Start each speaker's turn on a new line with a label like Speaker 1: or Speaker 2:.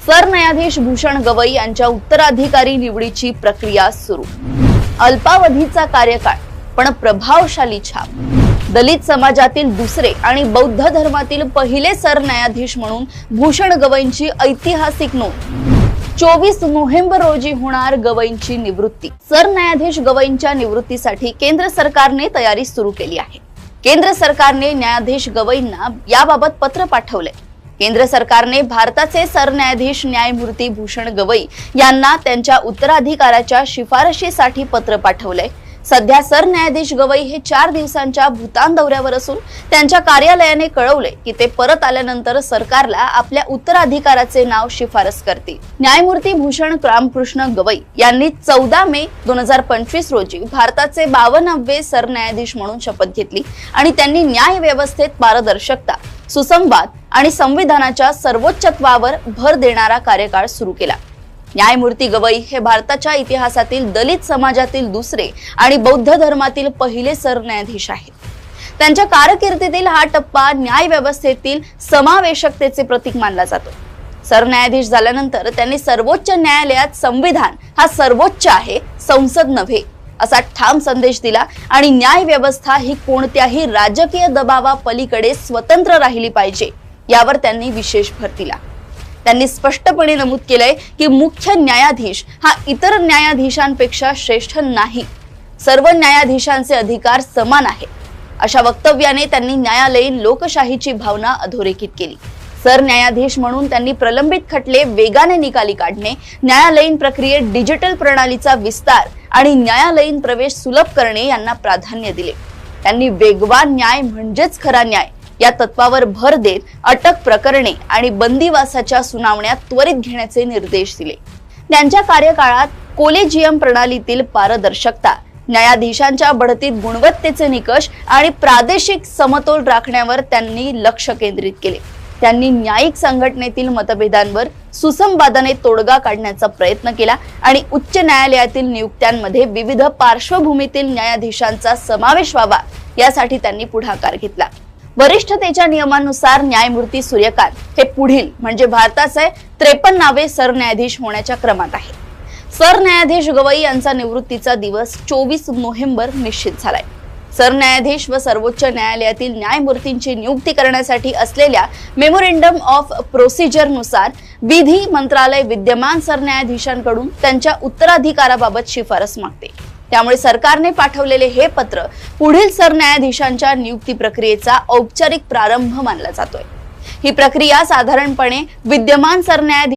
Speaker 1: सरन्यायाधीश भूषण गवई यांच्या उत्तराधिकारी निवडीची प्रक्रिया सुरू। अल्पावधीचा कार्यकाळ पण प्रभावशाली छाप। दलित समाजातील दुसरे आणि बौद्ध धर्मातील पहिले सरन्यायाधीश म्हणून भूषण गवईंची ऐतिहासिक नोंद। 24 नोव्हेंबर रोजी होणार गवईंची निवृत्ती। सरन्यायाधीश गवईंच्या निवृत्तीसाठी केंद्र सरकारने तयारी सुरू केली आहे। केंद्र सरकारने न्यायाधीश गवईंना याबाबत पत्र पाठवले। केंद्र सरकारने भारताचे सरन्यायाधीश न्यायमूर्ती भूषण गवई यांना त्यांच्या उत्तराधिकाराच्या शिफारशीसाठी पत्र पाठवले। सध्या सरन्यायाधीश गवई हे 4 दिवसांच्या भूतान दौऱ्यावर असून त्यांच्या कार्यालयाने कळवले की ते परत आल्यानंतर सरकारला आपल्या उत्तराधिकाराचे नाव शिफारस करतील। न्यायमूर्ती भूषण रामकृष्ण गवई यांनी 14 मे 2025 रोजी भारताचे 52वे सरन्यायाधीश म्हणून शपथ घेतली आणि त्यांनी न्याय व्यवस्थेत पारदर्शकता, सुसंवाद आणि संविधानाच्या सर्वोच्चत्वावर भर देणारा कार्यकाळ सुरू केला। न्यायमूर्ती गवई हे भारताच्या इतिहासातील दलित समाजातील दुसरे आणि बौद्ध धर्मातील पहिले सरन्यायाधीश आहेत। त्यांच्या कारकिर्दीतील हा टप्पा न्याय व्यवस्थेतील समावेशकतेचे प्रतीक मानला जातो। सरन्यायाधीश झाल्यानंतर त्यांनी सर्वोच्च न्यायालयात संविधान हा सर्वोच्च आहे, संसद नव्हे असा ठाम संदेश दिला आणि न्याय व्यवस्था ही कोणत्याही राजकीय दबावापलीकडे स्वतंत्र राहिली पाहिजे यावर त्यांनी विशेष भर दिला। त्यांनी स्पष्टपणे नमूद केलंय की मुख्य न्यायाधीश हा इतर न्यायाधीशांपेक्षा श्रेष्ठ नाही, सर्व न्यायाधीशांचे अधिकार समान आहेत। अशा वक्तव्याने त्यांनी न्यायालयीन लोकशाहीची भावना अधोरेखित केली। सरन्यायाधीश म्हणून त्यांनी प्रलंबित खटले वेगाने निकाली काढणे, न्यायालयीन प्रक्रियेत डिजिटल प्रणालीचा विस्तार आणि न्यायालयीन प्रवेश सुलभ करणे यांना प्राधान्य दिले। त्यांनी वेगवान न्याय म्हणजेच खरा न्याय या तत्वावर भर देत अटक प्रकरणे आणि बंदिवासाच्या सुनावण्या त्वरित घेण्याचे निर्देश दिले। त्यांच्या कार्यकाळात कोलेजियम प्रणालीतील पारदर्शकता, न्यायाधीशांच्या बढतीत गुणवत्तेचे निकष आणि प्रादेशिक समतोल राखण्यावर त्यांनी लक्ष केंद्रित केले। त्यांनी न्यायिक संघटनेतील मतभेदांवर सुसंवादाने तोडगा काढण्याचा प्रयत्न केला आणि उच्च न्यायालयातील नियुक्त्यांमध्ये विविध पार्श्वभूमीतील न्यायाधीशांचा समावेश व्हावा यासाठी त्यांनी पुढाकार घेतला। वरिष्ठतेच्या नियमानुसार न्यायमूर्ती सूर्यकांत हे पुढील म्हणजे भारताचे 53वे सरन्यायाधीश होण्याच्या क्रमात आहे। सरन्यायाधीश गवई यांचा निवृत्तीचा दिवस 24 नोव्हेंबर निश्चित झालाय। सरन्यायाधीश व सर्वोच्च न्यायालयातील न्यायमूर्तींची नियुक्ती करण्यासाठी असलेल्या मेमोरेंडम ऑफ प्रोसिजर नुसार विधी मंत्रालय विद्यमान सरन्यायाधीशांकडून त्यांच्या उत्तराधिकाराबाबत शिफारस मागते। त्यामुळे सरकारने पाठवलेले हे पत्र पुढील सरन्यायाधीशांच्या नियुक्ती प्रक्रियेचा औपचारिक प्रारंभ मानला जातोय। ही प्रक्रिया साधारणपणे विद्यमान सरन्यायाधीश